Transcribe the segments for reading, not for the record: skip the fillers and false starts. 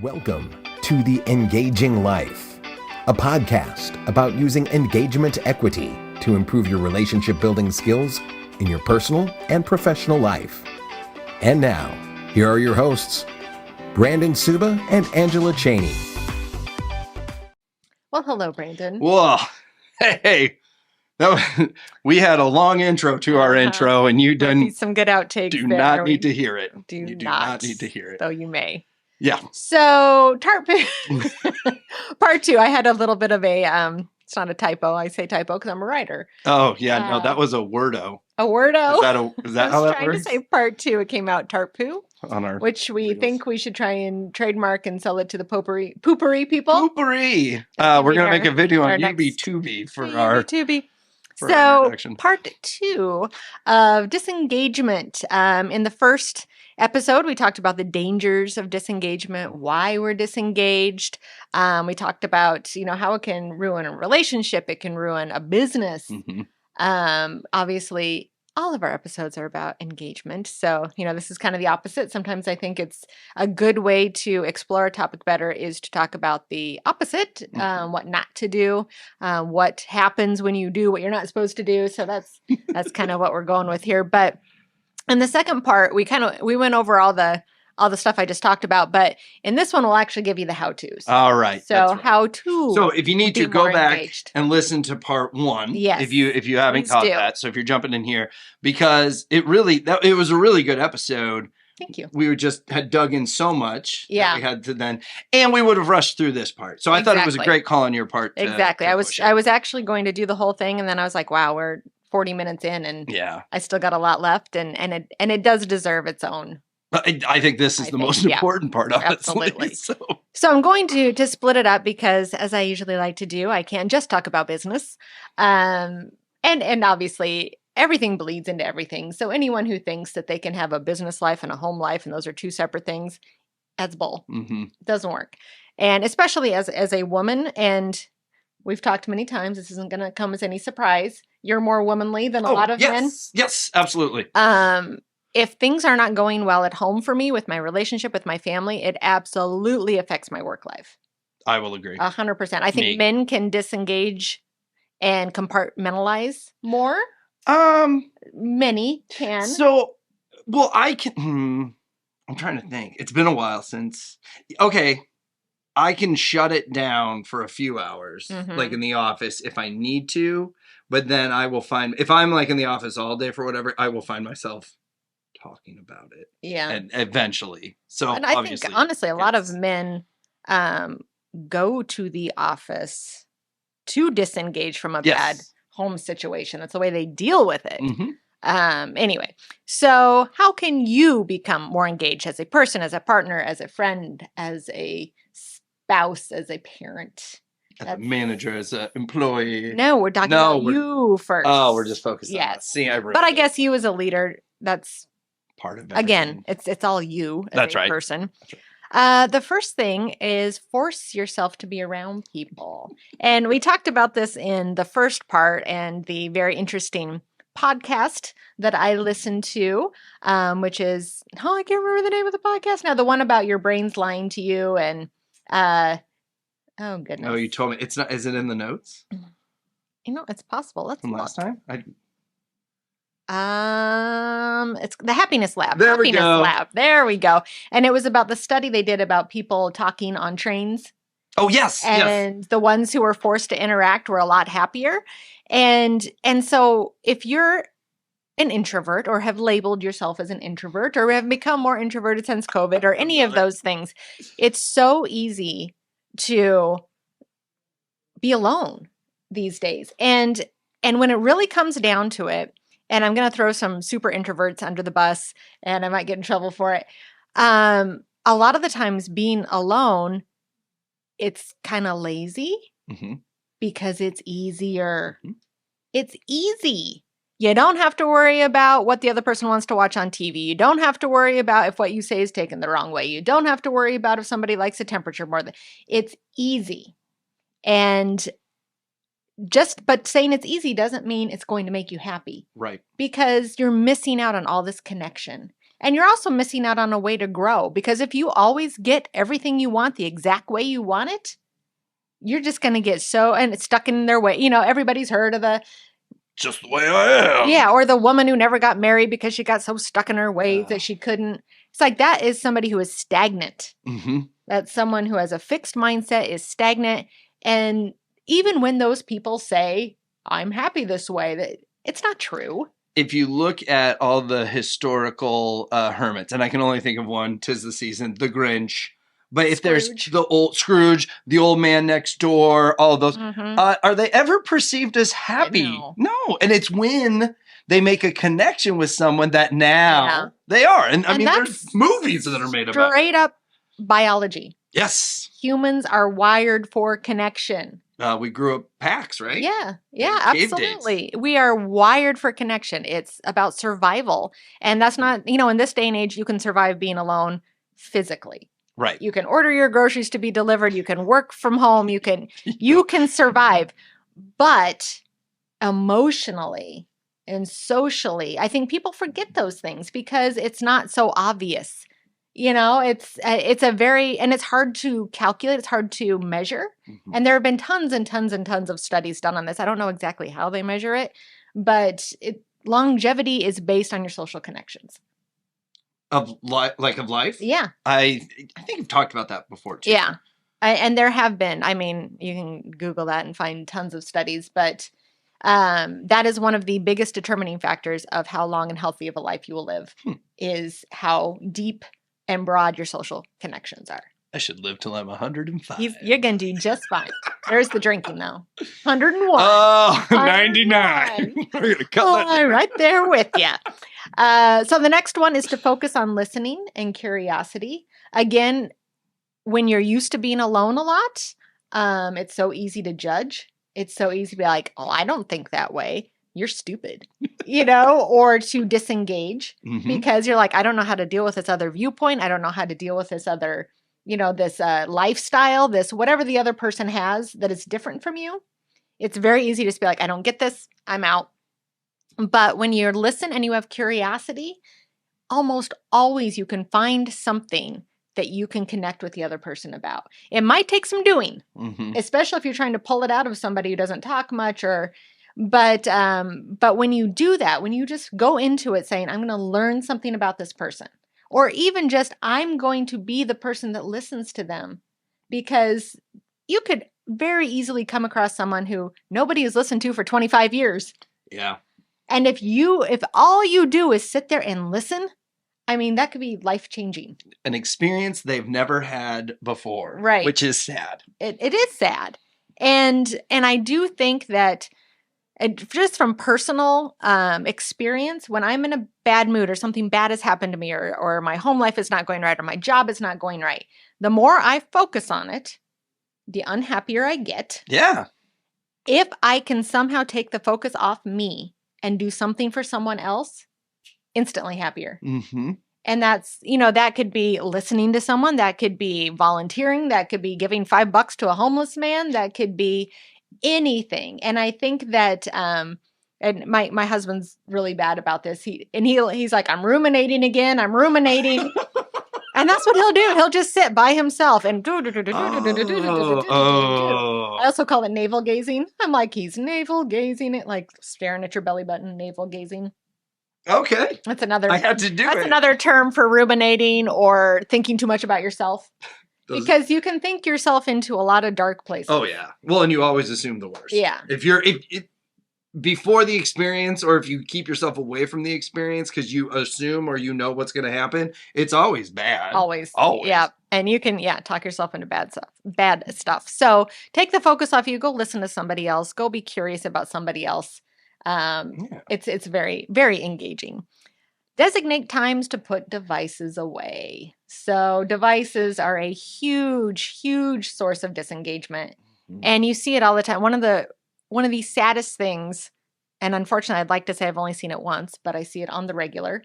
Welcome to The Engaging Life, a podcast about using engagement equity to improve your relationship building skills in your personal and professional life. And now, here are your hosts, Brandon Suba and Angela Cheney. Well, hello, Brandon. Whoa. Hey. We had a long intro to our intro, and you didn't. Some good outtakes. Do not need to hear it. You do not need to hear it. Though you may. Yeah. So, part two, I had a little bit of a, it's not a typo. I say typo because I'm a writer. Oh, yeah. No, that was a wordo. A wordo? Is that how that works? I was trying to say part two. It came out tarpoo, which we reels. think we should try and trademark and sell it to the poopery people. Poopery. We're going to make a video on UB2B for our... UB2B. So, part two of disengagement. In the first episode, we talked about the dangers of disengagement, why we're disengaged. We talked about, how it can ruin a relationship. It can ruin a business. Mm-hmm. Obviously, all of our episodes are about engagement. So, this is kind of the opposite. Sometimes I think it's a good way to explore a topic better is to talk about the opposite, what not to do, what happens when you do what you're not supposed to do. So that's kind of what we're going with here. But in the second part, we went over all the stuff I just talked about, but in this one, we'll actually give you the how-tos. All right. So how to. So if you need to go back engaged. And listen to part one, yes, if you haven't caught that, so if you're jumping in here, because it was a really good episode. Thank you. We had dug in so much that we had to then, and we would have rushed through this part. So I thought it was a great call on your part. Exactly. I was actually going to do the whole thing, and then I was like, wow, we're 40 minutes in, and I still got a lot left, and it does deserve its own. I think this is the most important part of absolutely. it. So I'm going to split it up because, as I usually like to do, I can't just talk about business. And obviously, everything bleeds into everything. So anyone who thinks that they can have a business life and a home life, and those are two separate things, that's bull. Mm-hmm. It doesn't work. And especially as a woman, and we've talked many times, this isn't going to come as any surprise. You're more womanly than a lot of men. Yes, absolutely. If things are not going well at home for me with my relationship with my family, it absolutely affects my work life. I will agree. 100%. I think men can disengage and compartmentalize more. Many can. So, well, I can. I'm trying to think. It's been a while since. Okay, I can shut it down for a few hours, like in the office, if I need to. But then I will find, if I'm like in the office all day for whatever, I will find myself talking about it. Yeah. And eventually. So and I think, honestly, a lot of men go to the office to disengage from a bad home situation. That's the way they deal with it. Mm-hmm. Anyway, so how can you become more engaged as a person, as a partner, as a friend, as a spouse, as a parent? As a manager, as an employee. No, we're talking about you first. Oh, we're just focused on that. See, but I guess you as a leader, that's part of it. Again, it's all you as a person. That's right. The first thing is force yourself to be around people. And we talked about this in the first part and the very interesting podcast that I listened to, which is, I can't remember the name of the podcast now, the one about your brain's lying to you and oh goodness. Oh, you told me. It's not. Is it in the notes? It's possible. Let's from last time. It's the Happiness Lab. There we go. There we go. And it was about the study they did about people talking on trains. Oh, yes. And the ones who were forced to interact were a lot happier. And so if you're an introvert or have labeled yourself as an introvert or have become more introverted since COVID or any of those things, it's so easy to be alone these days. And when it really comes down to it, and I'm going to throw some super introverts under the bus and I might get in trouble for it. A lot of the times being alone, it's kind of lazy because it's easier. Mm-hmm. It's easy. You don't have to worry about what the other person wants to watch on TV. You don't have to worry about if what you say is taken the wrong way. You don't have to worry about if somebody likes the temperature more than. It's easy. And but saying it's easy doesn't mean it's going to make you happy. Right. Because you're missing out on all this connection. And you're also missing out on a way to grow, because if you always get everything you want the exact way you want it, you're just going to get and it's stuck in their way. Everybody's heard of just the way I am. Yeah, or the woman who never got married because she got so stuck in her ways that she couldn't. It's like that is somebody who is stagnant. Mm-hmm. That's someone who has a fixed mindset, is stagnant. And even when those people say, I'm happy this way, that it's not true. If you look at all the historical hermits, and I can only think of one, 'tis the season, the Grinch. But if there's the old Scrooge, the old man next door, all of those, are they ever perceived as happy? No. And it's when they make a connection with someone that now they are. And I mean, there's movies that are made about it. Straight up biology. Yes. Humans are wired for connection. We grew up packs, right? Yeah, absolutely. We are wired for connection. It's about survival. And that's not, in this day and age, you can survive being alone physically. Right. You can order your groceries to be delivered. You can work from home. You can survive. But emotionally and socially, I think people forget those things because it's not so obvious. It's and it's hard to calculate. It's hard to measure. Mm-hmm. And there have been tons and tons and tons of studies done on this. I don't know exactly how they measure it, but longevity is based on your social connections. Of life? Yeah. I think you've talked about that before, too. Yeah. And there have been. I mean, you can Google that and find tons of studies, but that is one of the biggest determining factors of how long and healthy of a life you will live, is how deep and broad your social connections are. I should live till I'm 105. You're going to do just fine. There's the drinking, though. 101. Oh, 99. We're going to cut that. Right there with you. So the next one is to focus on listening and curiosity. Again, when you're used to being alone a lot, it's so easy to judge. It's so easy to be like, oh, I don't think that way. You're stupid, or to disengage because you're like, I don't know how to deal with this other viewpoint. I don't know how to deal with this other, this lifestyle, this whatever the other person has that is different from you. It's very easy to just be like, I don't get this. I'm out. But when you listen and you have curiosity, almost always you can find something that you can connect with the other person about. It might take some doing, especially if you're trying to pull it out of somebody who doesn't talk much But when you do that, when you just go into it saying, I'm going to learn something about this person, or even just, I'm going to be the person that listens to them, because you could very easily come across someone who nobody has listened to for 25 years. Yeah. And if all you do is sit there and listen, I mean, that could be life-changing. An experience they've never had before. Right. Which is sad. It is sad. And I do think that just from personal experience, when I'm in a bad mood or something bad has happened to me or my home life is not going right or my job is not going right, the more I focus on it, the unhappier I get. Yeah. If I can somehow take the focus off me and do something for someone else, instantly happier. Mm-hmm. And that's, that could be listening to someone, that could be volunteering, that could be giving $5 to a homeless man, that could be anything. And I think that and my husband's really bad about this. He's like, I'm ruminating again. I'm ruminating. And that's what he'll do. He'll just sit by himself and I also call it navel gazing. I'm like, he's navel gazing it, like staring at your belly button, navel gazing. Okay. That's another I had to do That's another term for ruminating or thinking too much about yourself. Because you can think yourself into a lot of dark places. Oh yeah. Well, and you always assume the worst. Yeah. If before the experience, or if you keep yourself away from the experience because you assume or what's going to happen, it's always bad. Always. Always. Yeah. And you can, talk yourself into bad stuff. So take the focus off you. Go listen to somebody else. Go be curious about somebody else. It's very, very engaging. Designate times to put devices away. So devices are a huge, huge source of disengagement. Mm-hmm. And you see it all the time. One of the saddest things, and unfortunately I'd like to say I've only seen it once, but I see it on the regular.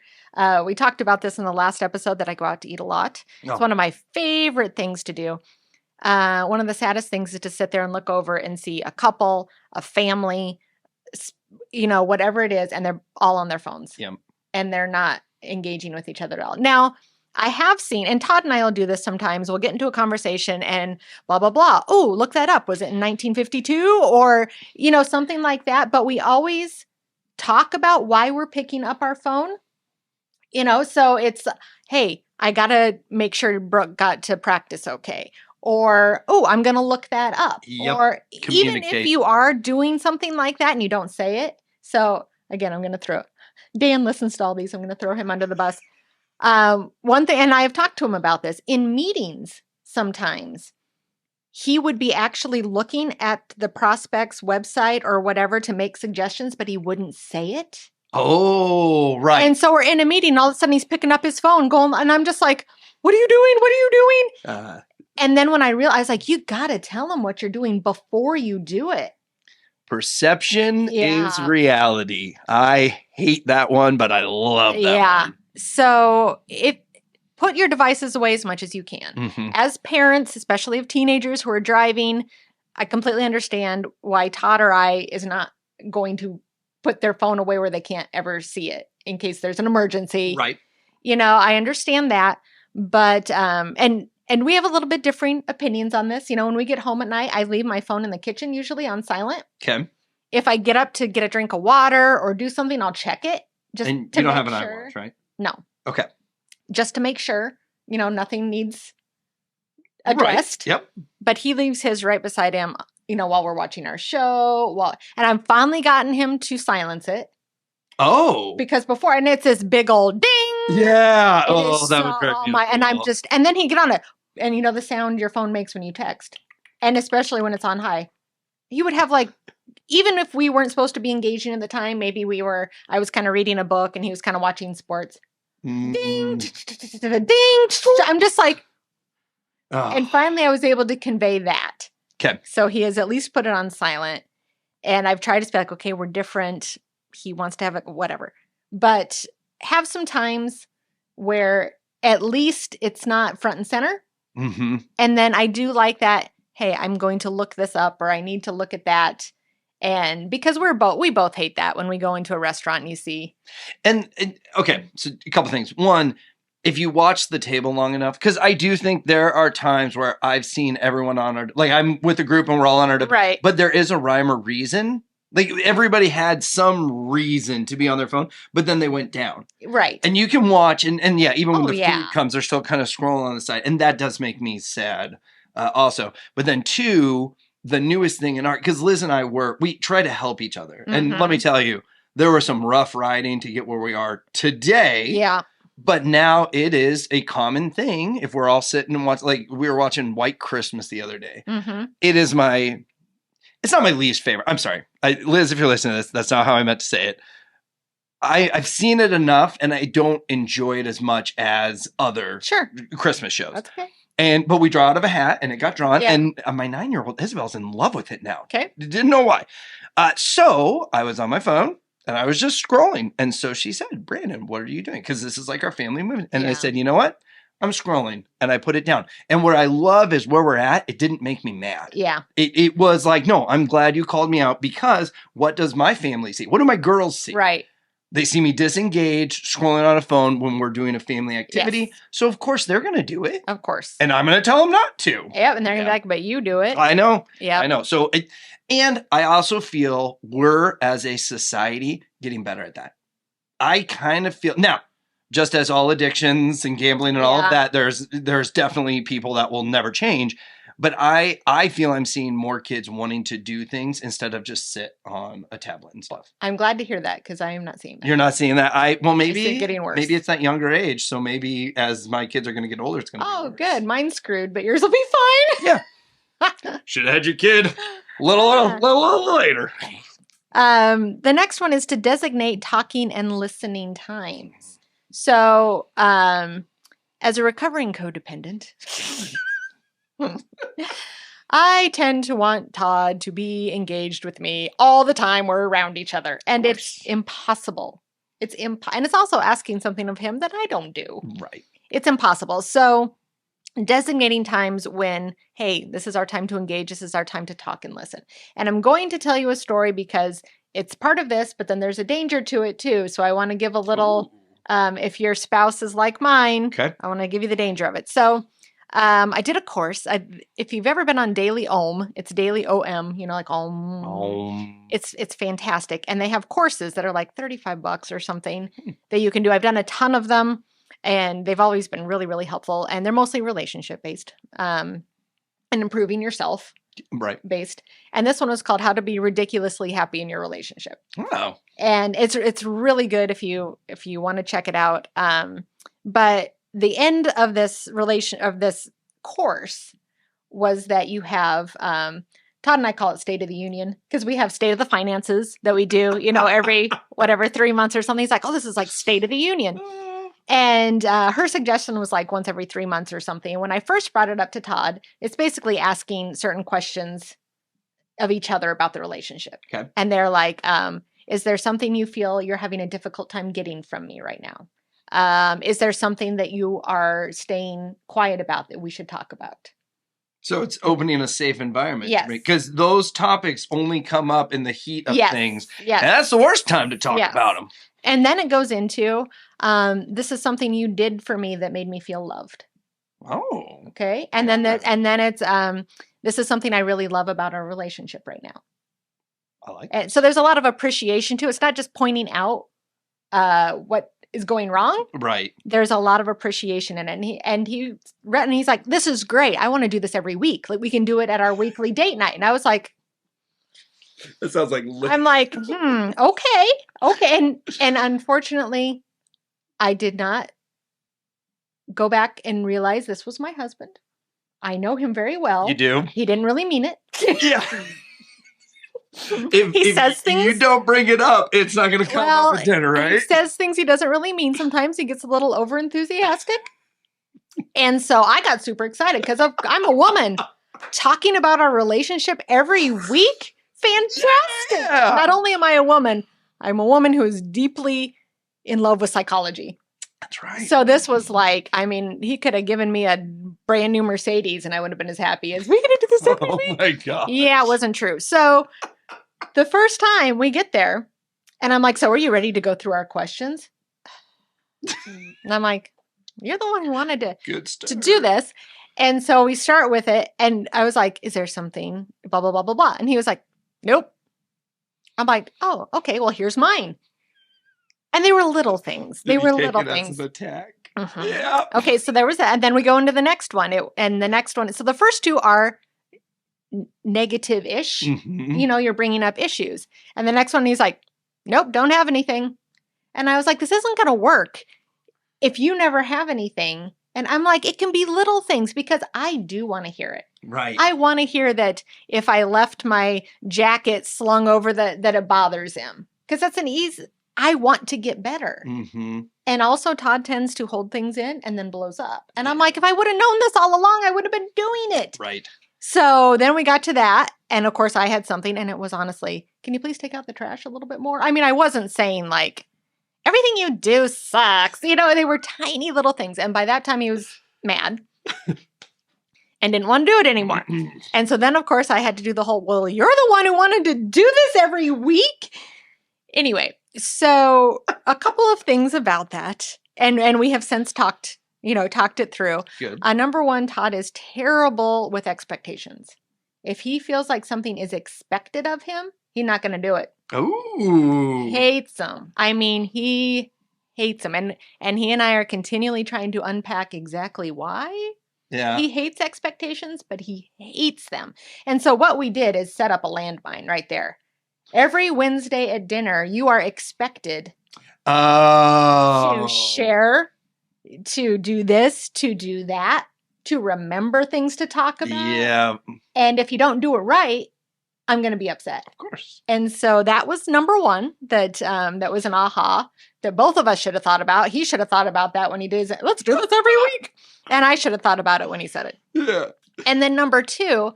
We talked about this in the last episode that I go out to eat a lot. Oh. It's one of my favorite things to do. One of the saddest things is to sit there and look over and see a couple, a family, whatever it is, and they're all on their phones. Yep. And they're not, engaging with each other at all. Now, I have seen, and Todd and I will do this sometimes. We'll get into a conversation and blah, blah, blah. Oh, look that up. Was it in 1952 or, something like that? But we always talk about why we're picking up our phone, so it's, hey, I got to make sure Brooke got to practice okay. Or, oh, I'm going to look that up. Yep. Or even if you are doing something like that and you don't say it. So again, I'm going to Dan listens to all these. I'm going to throw him under the bus. One thing, and I have talked to him about this in meetings sometimes, he would be actually looking at the prospect's website or whatever to make suggestions, but he wouldn't say it. Oh, right. And so we're in a meeting, all of a sudden he's picking up his phone going, and I'm just like, what are you doing? What are you doing? And then when I realized, like, you got to tell him what you're doing before you do it. Perception is reality. I hate that one, but I love that one. So put your devices away as much as you can. Mm-hmm. As parents, especially of teenagers who are driving, I completely understand why Todd or I is not going to put their phone away where they can't ever see it in case there's an emergency. Right. I understand that. But, and we have a little bit differing opinions on this. When we get home at night, I leave my phone in the kitchen, usually on silent. Okay. If I get up to get a drink of water or do something, I'll check it. And you don't have an iWatch, right? No. Okay. Just to make sure, nothing needs addressed. Right. Yep. But he leaves his right beside him, while we're watching our show. And I've finally gotten him to silence it. Oh. Because before, and it's this big old ding. Yeah. That was very beautiful. And and then he'd get on it. And the sound your phone makes when you text. And especially when it's on high. He would have even if we weren't supposed to be engaging at the time, maybe I was kind of reading a book and he was kind of watching sports. Ding, ding. I'm just like, and finally I was able to convey that. Okay. So he has at least put it on silent. And I've tried to be like, okay, we're different. He wants to have it, whatever. But have some times where at least it's not front and center. Mm-hmm. And then I do like that, hey, I'm going to look this up or I need to look at that. And because we both hate that when we go into a restaurant and you see. And okay, so a couple things. One, if you watch the table long enough, because I do think there are times where I've seen everyone on our, I'm with a group and we're all on our, right. But there is a rhyme or reason. Everybody had some reason to be on their phone, but then they went down. Right. And you can watch, and yeah, even when the food comes, they're still kind of scrolling on the side. And that does make me sad also. But then two, the newest thing in art, because Liz and I we try to help each other. Mm-hmm. And let me tell you, there was some rough riding to get where we are today. Yeah. But now it is a common thing if we're all sitting and watch, we were watching White Christmas the other day. Mm-hmm. It's not my least favorite. I'm sorry. Liz, if you're listening to this, that's not how I meant to say it. I've seen it enough and I don't enjoy it as much as other Christmas shows. That's okay. But we draw out of a hat and it got drawn. Yeah. And my 9-year-old Isabel's in love with it now. Okay. Didn't know why. So I was on my phone and I was just scrolling. And so she said, Brandon, what are you doing? Because this is our family movie. And I said, you know what? I'm scrolling and I put it down. And what I love is where we're at. It didn't make me mad. Yeah. It was like, no, I'm glad you called me out because what does my family see? What do my girls see? Right. They see me disengaged, scrolling on a phone when we're doing a family activity. Yes. So, of course, they're going to do it. Of course. And I'm going to tell them not to. Yep. And they're going to be like, but you do it. I know. Yeah. I know. So, and I also feel we're, as a society, getting better at that. I kind of feel... Now, just as all addictions and gambling and all of that, there's definitely people that will never change. But I feel I'm seeing more kids wanting to do things instead of just sit on a tablet and stuff. I'm glad to hear that because I am not seeing that. You're not seeing that? Maybe it's getting worse. Maybe it's that younger age. So maybe as my kids are going to get older, it's going to be worse. Good. Mine's screwed, but yours will be fine. Yeah. Should have had your kid a little later. The next one is to designate talking and listening times. So, as a recovering codependent, I tend to want Todd to be engaged with me all the time we're around each other. And it's impossible. And it's also asking something of him that I don't do. Right. It's impossible. So designating times when, hey, this is our time to engage. This is our time to talk and listen. And I'm going to tell you a story because it's part of this, but then there's a danger to it too. So I want to give a little If your spouse is like mine, Okay. I want to give you the danger of it. So I did a course. If you've ever been on Daily Om, it's Daily OM, like Om. It's fantastic. And they have courses that are like $35 or something that you can do. I've done a ton of them, and they've always been really, really helpful. And they're mostly relationship based and improving yourself. Right. Based. And this one was called How to Be Ridiculously Happy in Your Relationship. Wow. And it's really good if you want to check it out. But the end of this course was that you have Todd and I call it State of the Union, because we have State of the Finances that we do, every 3 months or something. He's like, oh, this is like State of the Union. And her suggestion was like once every 3 months or something. And when I first brought it up to Todd, it's basically asking certain questions of each other about the relationship. Okay. And they're like, is there something you feel you're having a difficult time getting from me right now? Is there something that you are staying quiet about that we should talk about? So it's opening a safe environment. Yes. Because those topics only come up in the heat of things. Yes. And that's the worst time to talk about them. And then it goes into, this is something you did for me that made me feel loved. Oh. Okay. And then it's, this is something I really love about our relationship right now. I like it. So there's a lot of appreciation too. It's not just pointing out what is going wrong. Right. There's a lot of appreciation in it. And he's like, this is great. I want to do this every week. Like we can do it at our weekly date night. And I was like, that sounds like I'm like, okay. And unfortunately, I did not go back and realize this was my husband. I know him very well. You do? He didn't really mean it. Yeah. He says things. You don't bring it up, it's not going to come up at dinner, right? He says things he doesn't really mean. Sometimes he gets a little over enthusiastic. And so I got super excited because I'm a woman talking about our relationship every week. Fantastic. Yeah. Not only am I a woman, I'm a woman who is deeply in love with psychology. That's right. So this was like, he could have given me a brand new Mercedes and I would have been as happy as we gonna do this every week. Oh my God. Yeah, it wasn't true. So the first time we get there and I'm like, so are you ready to go through our questions? And I'm like, you're the one who wanted to do this. And so we start with it. And I was like, is there something blah, blah, blah, blah, blah. And he was like, nope. I'm like, oh, okay, well, here's mine. And they were little things. They were little things. As an attack. Mm-hmm. Yeah. Okay, so there was that. And then we go into the next one. And the next one. So the first two are negative-ish. Mm-hmm. You're bringing up issues. And the next one, he's like, nope, don't have anything. And I was like, this isn't going to work if you never have anything. And I'm like, it can be little things because I do want to hear it. Right. I want to hear that if I left my jacket slung over that it bothers him. Because that's I want to get better. Mm-hmm. And also Todd tends to hold things in and then blows up. And I'm like, if I would have known this all along, I would have been doing it. Right. So then we got to that. And of course I had something and it was honestly, can you please take out the trash a little bit more? I wasn't saying like, everything you do sucks. They were tiny little things. And by that time he was mad and didn't want to do it anymore. And so then, of course, I had to do the whole, well, you're the one who wanted to do this every week. Anyway, so a couple of things about that. And we have since talked it through. Good. Number one, Todd is terrible with expectations. If he feels like something is expected of him, he's not going to do it. Ooh. Hates them. He hates them. And he and I are continually trying to unpack exactly why. Yeah. He hates expectations, but he hates them. And so what we did is set up a landmine right there. Every Wednesday at dinner, you are expected to share, to do this, to do that, to remember things to talk about. Yeah. And if you don't do it right, I'm going to be upset. Of course. And so that was number one, that was an aha that both of us should have thought about. He should have thought about that when he did it. Let's do this every week. And I should have thought about it when he said it. Yeah. And then number two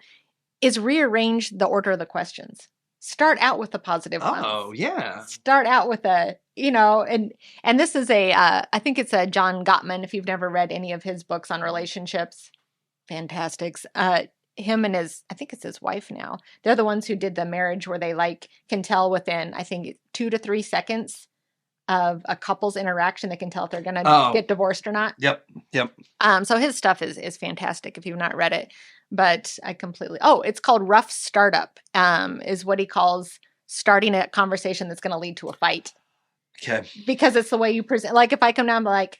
is rearrange the order of the questions. Start out with the positive ones. Oh, yeah. Start out with and this is I think it's a John Gottman, if you've never read any of his books on relationships. Fantastic. Him and I think it's his wife now. They're the ones who did the marriage where they can tell within, I think, 2 to 3 seconds of a couple's interaction that can tell if they're going to get divorced or not. Yep. So his stuff is fantastic if you've not read it. But it's called Rough Startup, is what he calls starting a conversation that's going to lead to a fight. Okay. Because it's the way you present. Like if I come down and be like,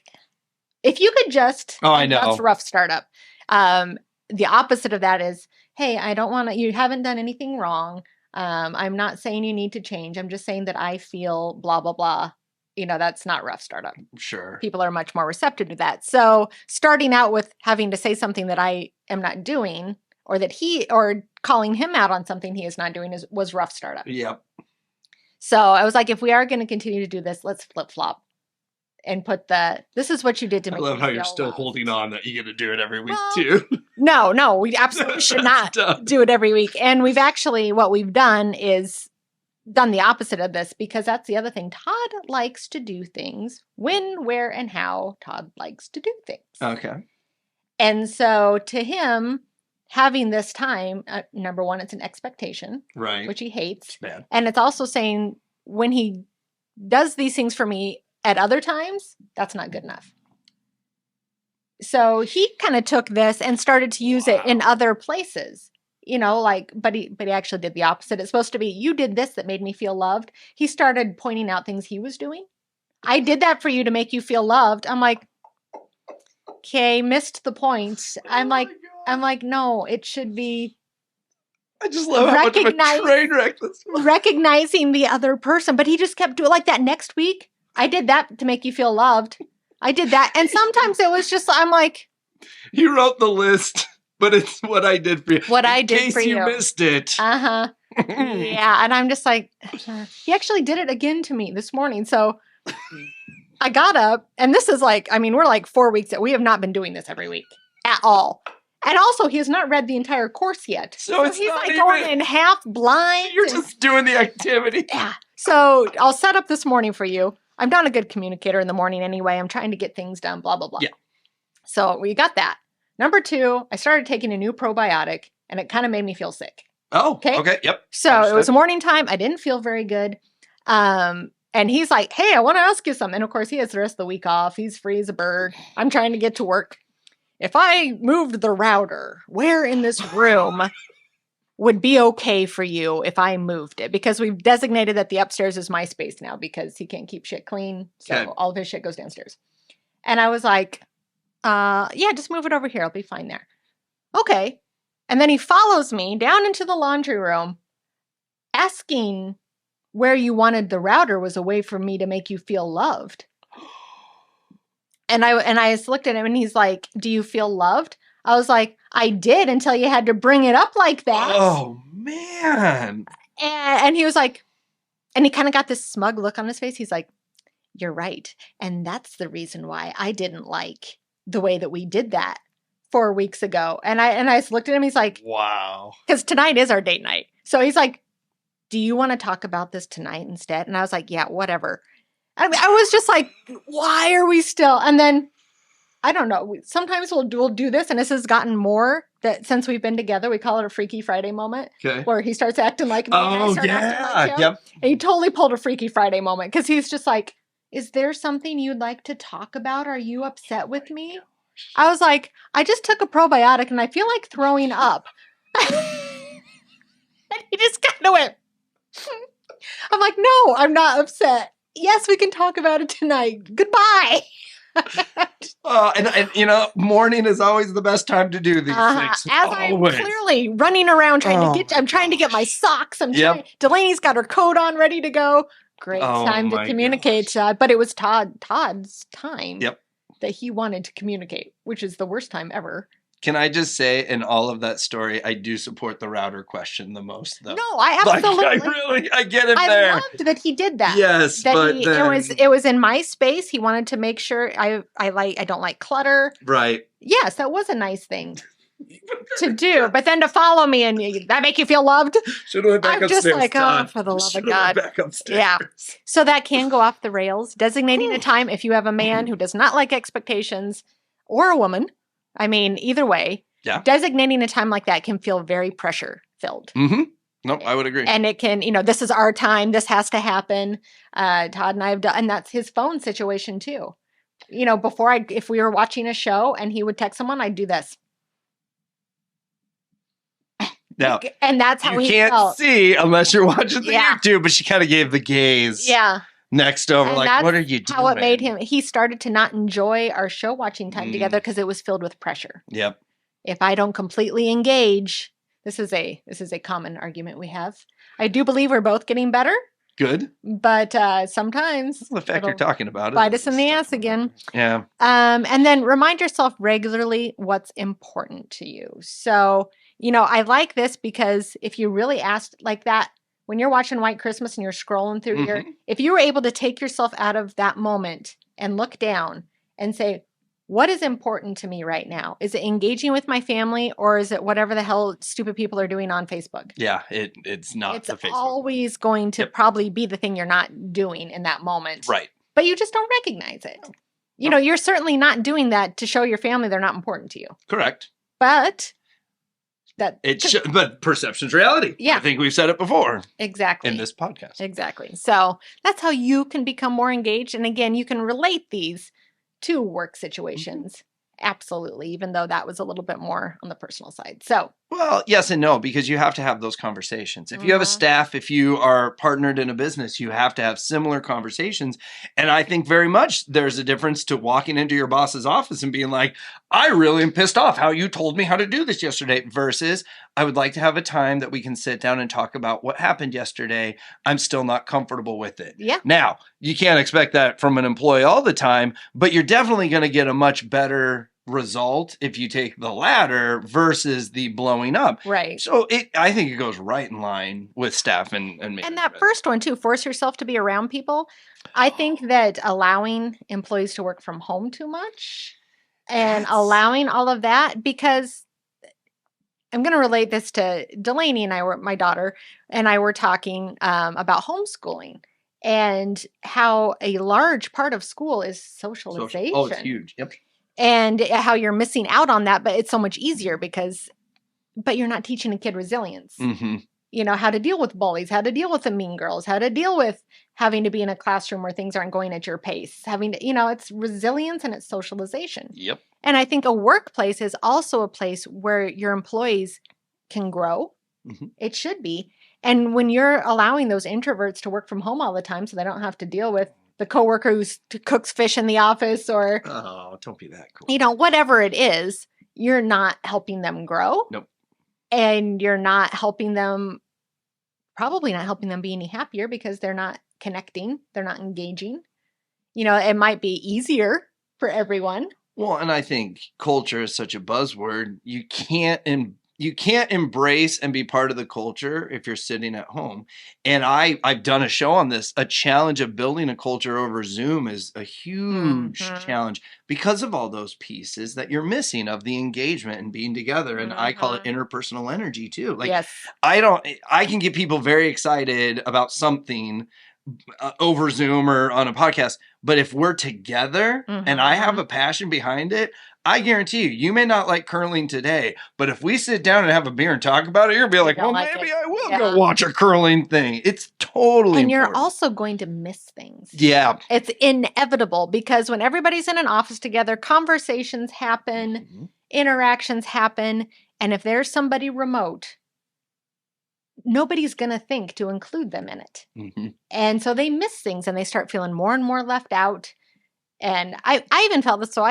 if you could just, I know. That's Rough Startup. The opposite of that is, hey, I don't want to, you haven't done anything wrong. I'm not saying you need to change. I'm just saying that I feel blah, blah, blah. That's not Rough Startup. Sure. People are much more receptive to that. So starting out with having to say something that I am not doing, or calling him out on something he is not doing was Rough Startup. Yep. So I was like, if we are going to continue to do this, let's flip flop and put this is what you did to me. I love how you're still holding on that you're going to do it every week too. No, we absolutely should not do it every week. And what we've done is done the opposite of this, because that's the other thing. Todd likes to do things when, where, and how Todd likes to do things. Okay. And so to him, having this time, number one, it's an expectation, right, which he hates. It's bad. And it's also saying when he does these things for me at other times, that's not good enough. So he kind of took this and started to use it in other places. But he actually did the opposite. It's supposed to be, you did this that made me feel loved. He started pointing out things he was doing. I did that for you to make you feel loved. I'm like, okay, missed the point. I'm like, no, it should be. I just love how much of a train wreck this was. Recognizing the other person. But he just kept doing like that next week. I did that to make you feel loved. I did that. And sometimes it was just, I'm like. You wrote the list. But it's what I did for you. What I did for you. In case you missed it. Uh-huh. Yeah. And I'm just like, he actually did it again to me this morning. So I got up, and this is like, we're like 4 weeks that we have not been doing this every week at all. And also, he has not read the entire course yet. So he's like going in half blind. You're just doing the activity. Yeah. So I'll set up this morning for you. I'm not a good communicator in the morning anyway. I'm trying to get things done, blah, blah, blah. Yeah. So we got that. Number 2, I started taking a new probiotic, and it kind of made me feel sick. Oh, okay. Yep. So it was morning time. I didn't feel very good. And he's like, hey, I want to ask you something. And of course, he has the rest of the week off. He's free as a bird. I'm trying to get to work. If I moved the router, where in this room would be okay for you if I moved it? Because we've designated that the upstairs is my space now because he can't keep shit clean. So all of his shit goes downstairs. And I was like, yeah, just move it over here. I'll be fine there. Okay. And then he follows me down into the laundry room, asking where you wanted the router was a way for me to make you feel loved. And I just looked at him, and he's like, do you feel loved? I was like, I did, until you had to bring it up like that. Oh, man. And he was like, and he kind of got this smug look on his face. He's like, you're right. And that's the reason why I didn't like the way that we did that 4 weeks ago. And I just looked at him. He's like, wow. Because tonight is our date night. So he's like, do you want to talk about this tonight instead? And I was like, yeah, whatever. I was just like, why are we still? And then, I don't know. Sometimes we'll do this. And this has gotten more that since we've been together, we call it a Freaky Friday moment. Okay. Where he starts acting like me. And I start acting like him. Yep. And he totally pulled a Freaky Friday moment. Because he's just like, is there something you'd like to talk about? Are you upset with me? I was like, I just took a probiotic and I feel like throwing up. And he just kind of went, I'm like, no, I'm not upset. Yes, we can talk about it tonight. Goodbye. And morning is always the best time to do these things. As always. I'm clearly running around I'm trying to get my socks. Delaney's got her coat on, ready to go. Great time to communicate. But it was Todd's time that he wanted to communicate, which is the worst time ever. Can I just say, in all of that story, I do support the router question the most, though. No, I absolutely. I get it there. I loved that he did that. Yes, but it was in my space. He wanted to make sure I don't like clutter. Right. Yes, that was a nice thing to do. But then to follow me and that make you feel loved? Should have went back upstairs. I'm just like, for the love of God. Back upstairs. Yeah. So that can go off the rails. Designating a time if you have a man who does not like expectations, or a woman. I mean, either way, designating a time like that can feel very pressure-filled. Mm-hmm. Nope, I would agree. And it can, this is our time. This has to happen. Todd and I have done, and that's his phone situation too. Before if we were watching a show and he would text someone, I'd do this. Now, and that's how you he can't felt. see unless you're watching the YouTube, but she kind of gave the gaze. Yeah. Next over, and like, what are you doing? How it made him, he started to not enjoy our show watching time together because it was filled with pressure. Yep. If I don't completely engage, this is a common argument we have. I do believe we're both getting better. Good. But sometimes the fact you're talking about it. Bite us in the ass again. Yeah. And then remind yourself regularly what's important to you. So, I like this because if you really asked like that, when you're watching White Christmas and you're scrolling through if you were able to take yourself out of that moment and look down and say, what is important to me right now? Is it engaging with my family or is it whatever the hell stupid people are doing on Facebook? Yeah, it's not it's the Facebook. always going to probably be the thing you're not doing in that moment. Right. But you just don't recognize it. You're certainly not doing that to show your family they're not important to you. Correct. But but perception's reality. Yeah. I think we've said it before. Exactly. In this podcast. Exactly. So that's how you can become more engaged. And again, you can relate these to work situations. Absolutely. Even though that was a little bit more on the personal side. So. Well, yes and no, because you have to have those conversations. If you have a staff, if you are partnered in a business, you have to have similar conversations. And I think very much there's a difference to walking into your boss's office and being like, I really am pissed off how you told me how to do this yesterday versus I would like to have a time that we can sit down and talk about what happened yesterday. I'm still not comfortable with it. Yeah. Now, you can't expect that from an employee all the time, but you're definitely going to get a much better result if you take the latter versus the blowing up. Right. So I think it goes right in line with staff and management. And that first one too, force yourself to be around people. I think that allowing employees to work from home too much and allowing all of that, because I'm going to relate this to Delaney and my daughter and I were talking about homeschooling and how a large part of school is socialization. Oh, it's huge. Yep. And how you're missing out on that, but it's so much easier but you're not teaching a kid resilience. How to deal with bullies, how to deal with the mean girls, how to deal with having to be in a classroom where things aren't going at your pace, having to, it's resilience and it's socialization. Yep. And I think a workplace is also a place where your employees can grow. It should be. And when you're allowing those introverts to work from home all the time so they don't have to deal with the coworker who cooks fish in the office or, don't be that cool. Whatever it is, you're not helping them grow. Nope. And you're not helping them, probably not helping them be any happier because they're not connecting. They're not engaging. It might be easier for everyone. Well, and I think culture is such a buzzword. You can't embrace and be part of the culture if you're sitting at home. And I've done a show on this. A challenge of building a culture over Zoom is a huge challenge because of all those pieces that you're missing of the engagement and being together. And I call it interpersonal energy too. Like yes. I can get people very excited about something over Zoom or on a podcast. But if we're together and I have a passion behind it, I guarantee you may not like curling today, but if we sit down and have a beer and talk about it, you're going to be like, well, maybe I will go watch a curling thing. It's totally And you're important. also going to miss things. Yeah. It's inevitable because when everybody's in an office together, conversations happen, interactions happen, and if there's somebody remote, nobody's going to think to include them in it. And so they miss things and they start feeling more and more left out. And I even felt this, so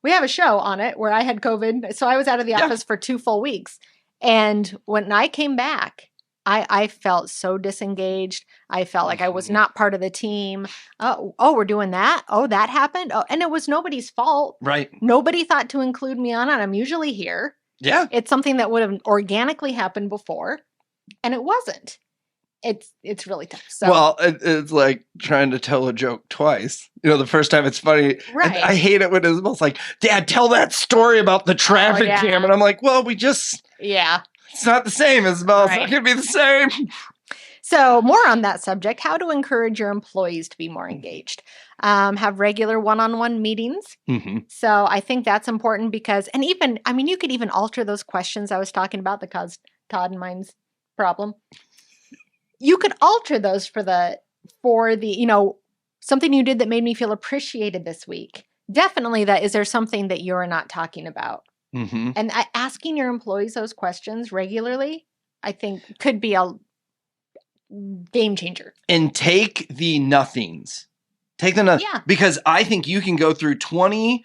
we have a show on it where I had COVID. So I was out of the office for 2 full weeks. And when I came back, I felt so disengaged. I felt like I was not part of the team. Oh, we're doing that. Oh, that happened. Oh, and it was nobody's fault. Right. Nobody thought to include me on it. I'm usually here. Yeah. It's something that would have organically happened before. And it wasn't. It's really tough. So. Well, it's like trying to tell a joke twice. The first time it's funny. Right. I hate it when it's almost like, Dad, tell that story about the traffic jam. And I'm like, well, it's not the same, Isabel. It's not going to be the same. So more on that subject, how to encourage your employees to be more engaged. Have regular one-on-one meetings. So I think that's important because, and even, you could even alter those questions I was talking about that caused Todd and mine's problem. You could alter those for the, something you did that made me feel appreciated this week. Definitely that. Is there something that you're not talking about? Mm-hmm. And asking your employees those questions regularly, I think could be a game changer. And take the nothings. Take the nothings. Yeah. Because I think you can go through 20,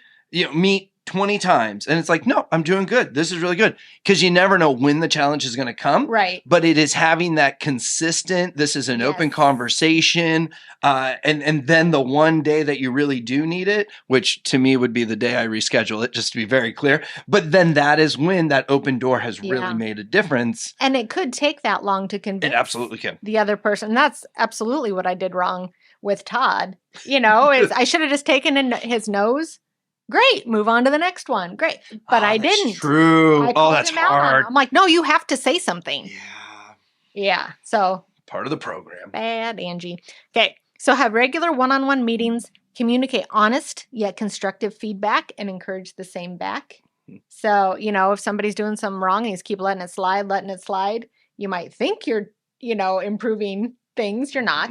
meet 20 times. And it's like, no, I'm doing good. This is really good. Because you never know when the challenge is going to come. Right. But it is having that consistent, this is an open conversation. And then the one day that you really do need it, which to me would be the day I reschedule it, just to be very clear. But then that is when that open door has really made a difference. And it could take that long to convince. It absolutely can. The other person. That's absolutely what I did wrong with Todd. I should have just taken his nose. Great. Move on to the next one. Great. But I didn't. True. That's hard. I'm like, no, you have to say something. Yeah. Yeah. So. Part of the program. Bad, Angie. Okay. So have regular one-on-one meetings, communicate honest yet constructive feedback, and encourage the same back. So, if somebody's doing something wrong and you just keep letting it slide, you might think you're, improving things. You're not.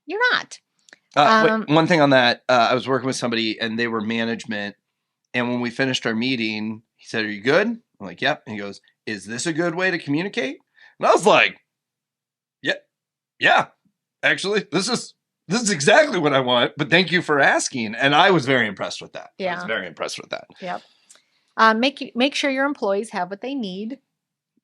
You're not. Wait, one thing on that, I was working with somebody and they were management. And when we finished our meeting, he said, "Are you good?" I'm like, "Yep." And he goes, "Is this a good way to communicate?" And I was like, yeah, actually, this is exactly what I want, but thank you for asking. And I was very impressed with that. Yeah. I was very impressed with that. Yep. Make sure your employees have what they need.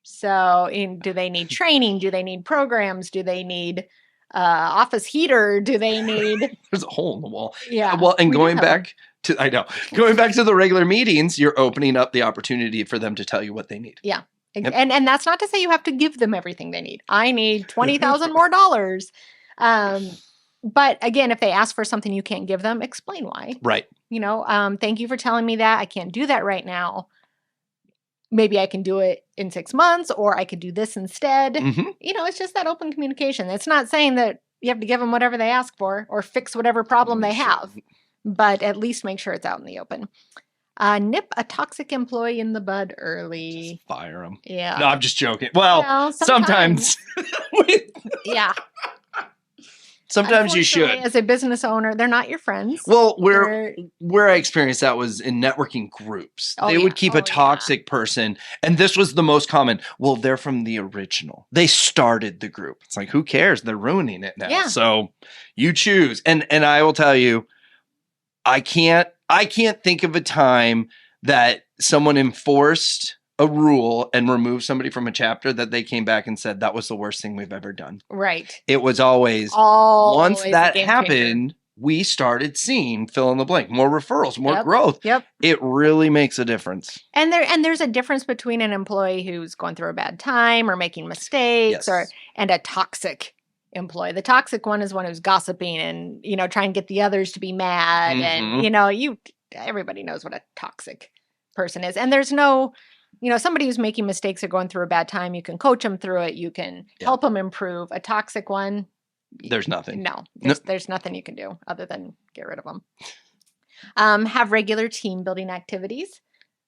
So do they need training? Do they need programs? Do they need office heater? Do they need... There's a hole in the wall. Yeah. Well, and going back to the regular meetings, you're opening up the opportunity for them to tell you what they need. Yeah. Yep. And that's not to say you have to give them everything they need. I need $20,000 more dollars. But again, if they ask for something you can't give them, explain why. Right. Thank you for telling me that. I can't do that right now. Maybe I can do it in 6 months, or I could do this instead. Mm-hmm. It's just that open communication. It's not saying that you have to give them whatever they ask for or fix whatever problem they have, but at least make sure it's out in the open. Nip a toxic employee in the bud early. Just fire them. Yeah. No, I'm just joking. Well, sometimes. Yeah. Sometimes you should. As a business owner, they're not your friends. Well, where I experienced that was in networking groups. They would keep a toxic person. And this was the most common. Well, they're from the original. They started the group. It's like, who cares? They're ruining it now. Yeah. So you choose. And I will tell you, I can't think of a time that someone enforced a rule and removed somebody from a chapter that they came back and said that was the worst thing we've ever done. Right. It was always once that happened, we started seeing fill in the blank, more referrals, more growth. Yep. It really makes a difference. And there's a difference between an employee who's going through a bad time or making mistakes and a toxic employee. The toxic one is one who's gossiping and, trying to get the others to be mad. Mm-hmm. And, everybody knows what a toxic person is. And there's no, somebody who's making mistakes or going through a bad time, you can coach them through it. You can help them improve. A toxic one, there's nothing. No, there's nothing you can do other than get rid of them. Have regular team building activities.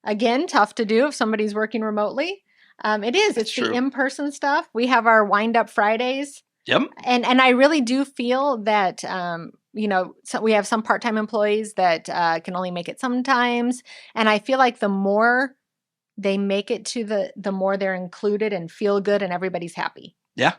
Again, tough to do if somebody's working remotely. It is. It's the in-person stuff. We have our wind-up Fridays. Yep. And I really do feel that, so we have some part-time employees that can only make it sometimes. And I feel like the more they make it to the more they're included and feel good and everybody's happy. Yeah.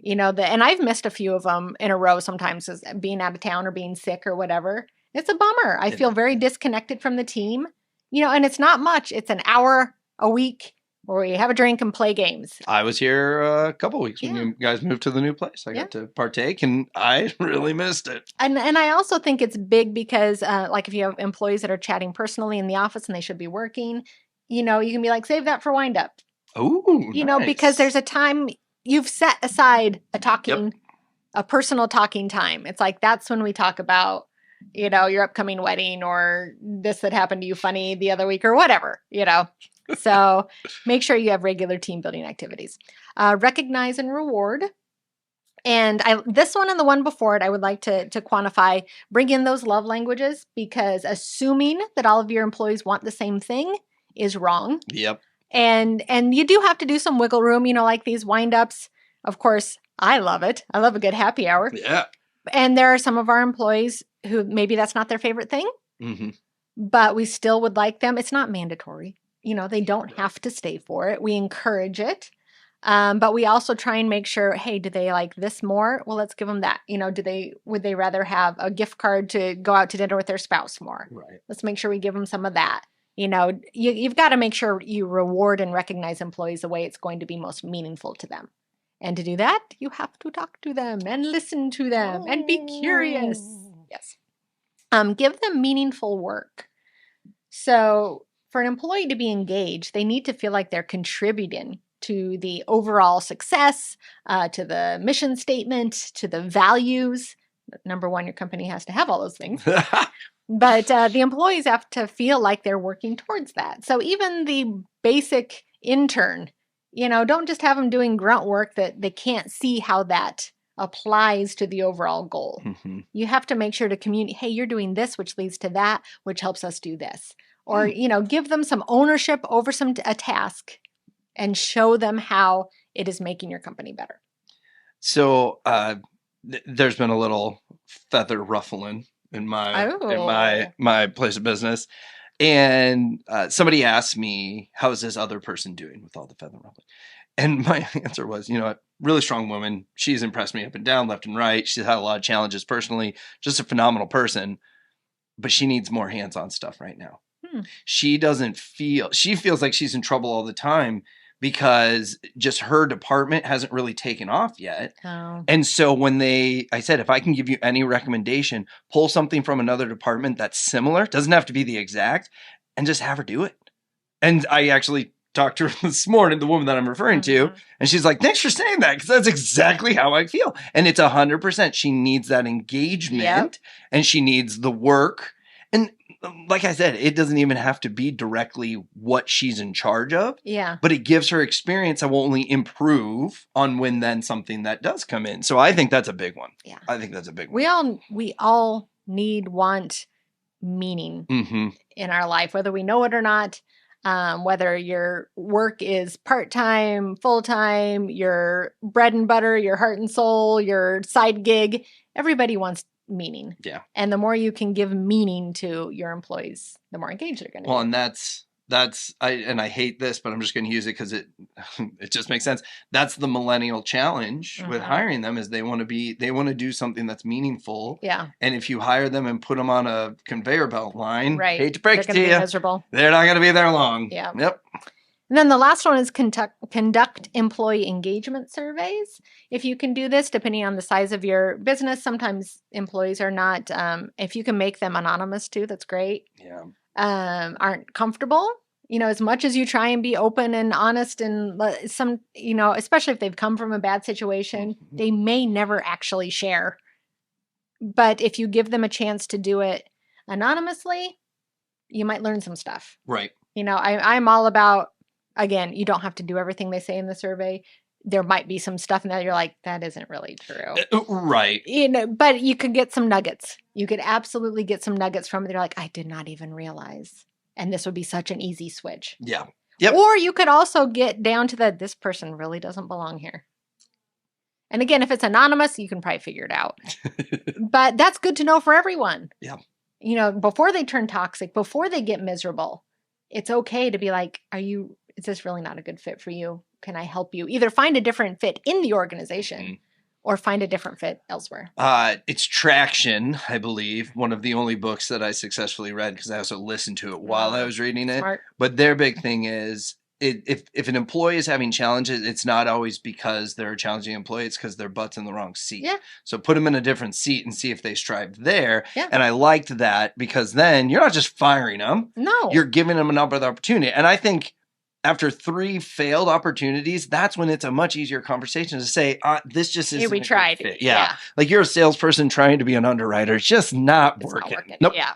And I've missed a few of them in a row sometimes as being out of town or being sick or whatever. It's a bummer. I feel very disconnected from the team, and it's not much. It's an hour a week where we have a drink and play games. I was here a couple of weeks when you guys moved to the new place. I got to partake and I really missed it. And I also think it's big because like if you have employees that are chatting personally in the office and they should be working, you can be like, save that for wind up. Oh, nice. Because there's a time you've set aside a personal talking time. It's like, that's when we talk about, your upcoming wedding or this that happened to you funny the other week or whatever, So make sure you have regular team building activities. Recognize and reward. And this one and the one before it, I would like to quantify, bring in those love languages, because assuming that all of your employees want the same thing is wrong. Yep. And you do have to do some wiggle room, like these wind-ups. Of course, I love it. I love a good happy hour. Yeah. And there are some of our employees who maybe that's not their favorite thing, but we still would like them. It's not mandatory. They don't have to stay for it. We encourage it. But we also try and make sure, hey, do they like this more? Well, let's give them that. Would they rather have a gift card to go out to dinner with their spouse more? Right. Let's make sure we give them some of that. You've got to make sure you reward and recognize employees the way it's going to be most meaningful to them. And to do that, you have to talk to them and listen to them and be curious. Yes. Give them meaningful work. So for an employee to be engaged, they need to feel like they're contributing to the overall success, to the mission statement, to the values. Number one, your company has to have all those things. But the employees have to feel like they're working towards that. So even the basic intern, don't just have them doing grunt work that they can't see how that applies to the overall goal. You have to make sure to communicate, hey, you're doing this, which leads to that, which helps us do this. Or, give them some ownership over a task and show them how it is making your company better. So there's been a little feather ruffling in my place of business. And somebody asked me, how's this other person doing with all the feather ruffling? And my answer was, a really strong woman. She's impressed me up and down, left and right. She's had a lot of challenges personally, just a phenomenal person, but she needs more hands-on stuff right now. She feels like she's in trouble all the time because just her department hasn't really taken off yet. Oh. And so I said, if I can give you any recommendation, pull something from another department that's similar, doesn't have to be the exact, and just have her do it. And I actually talked to her this morning, the woman that I'm referring to, and she's like, thanks for saying that, because that's exactly how I feel. And it's 100%. She needs that engagement, and she needs the work. And like I said, it doesn't even have to be directly what she's in charge of. Yeah. But it gives her experience that will only improve on when then something that does come in. So I think that's a big one. Yeah. I think that's a big one. We all want meaning in our life, whether we know it or not. Whether your work is part-time, full-time, your bread and butter, your heart and soul, your side gig, everybody wants meaning. Yeah. And the more you can give meaning to your employees, the more engaged they're going to be. Well, and I hate this, but I'm just going to use it because it just makes sense. That's the millennial challenge with hiring them, is they want to do something that's meaningful. Yeah. And if you hire them and put them on a conveyor belt line, hate to break it to you, miserable. They're not going to be there long. Yeah. Yep. And then the last one is conduct employee engagement surveys. If you can do this, depending on the size of your business, sometimes employees are not, if you can make them anonymous too, that's great. Yeah. Aren't comfortable, as much as you try and be open and honest, and some, especially if they've come from a bad situation, they may never actually share. But if you give them a chance to do it anonymously, you might learn some stuff. Right. I'm all about, again, you don't have to do everything they say in the survey. There might be some stuff in that you're like, that isn't really true. Right. But you could get some nuggets. You could absolutely get some nuggets from it. You're like, I did not even realize. And this would be such an easy switch. Yeah. Yep. Or you could also get down to this person really doesn't belong here. And again, if it's anonymous, you can probably figure it out. But that's good to know for everyone. Yeah. Before they turn toxic, before they get miserable, it's okay to be like, is this really not a good fit for you? Can I help you? Either find a different fit in the organization or find a different fit elsewhere. It's Traction, I believe, one of the only books that I successfully read, because I also listened to it while I was reading it. Smart. But their big thing is, if an employee is having challenges, it's not always because they're a challenging employee. It's because their butt's in the wrong seat. Yeah. So put them in a different seat and see if they strive there. Yeah. And I liked that, because then you're not just firing them. No. You're giving them another opportunity. And I think after 3 failed opportunities, that's when it's a much easier conversation to say, this just isn't we tried. Fit. Yeah. Like you're a salesperson trying to be an underwriter. It's just not working. Nope. Yeah.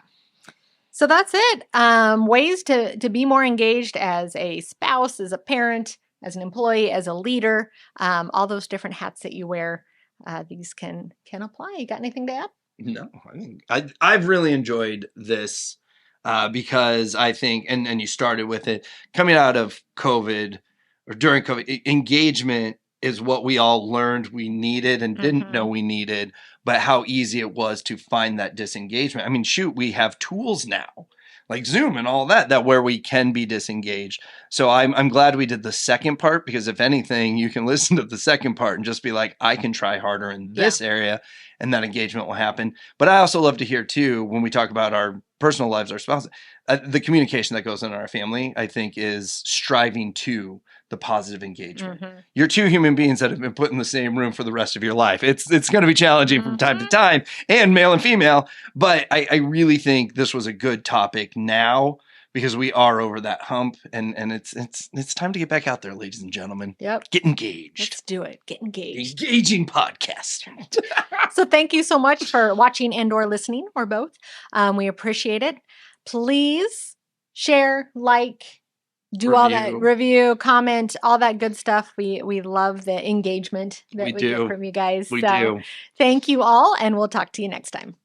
So that's it. Ways to be more engaged as a spouse, as a parent, as an employee, as a leader, all those different hats that you wear, these can apply. You got anything to add? No, I think I've really enjoyed this because I think, and you started with it, coming out of COVID or during COVID, engagement is what we all learned we needed and didn't know we needed, but how easy it was to find that disengagement. I mean, shoot, we have tools now like Zoom and all that where we can be disengaged. So I'm glad we did the second part, because if anything, you can listen to the second part and just be like, I can try harder in this area, and that engagement will happen. But I also love to hear too, when we talk about our personal lives, our spouses, the communication that goes on in our family, I think, is striving to the positive engagement. You're two human beings that have been put in the same room for the rest of your life. It's going to be challenging from time to time, and male and female. But I really think this was a good topic now, because we are over that hump, and it's time to get back out there, ladies and gentlemen. Yep. Get engaged. Let's do it. Get engaged. Engaging podcast. So thank you so much for watching and or listening, or both. We appreciate it. Please share, like, do all that, review, comment, all that good stuff. We love the engagement that we get from you guys. We do. Thank you all, and we'll talk to you next time.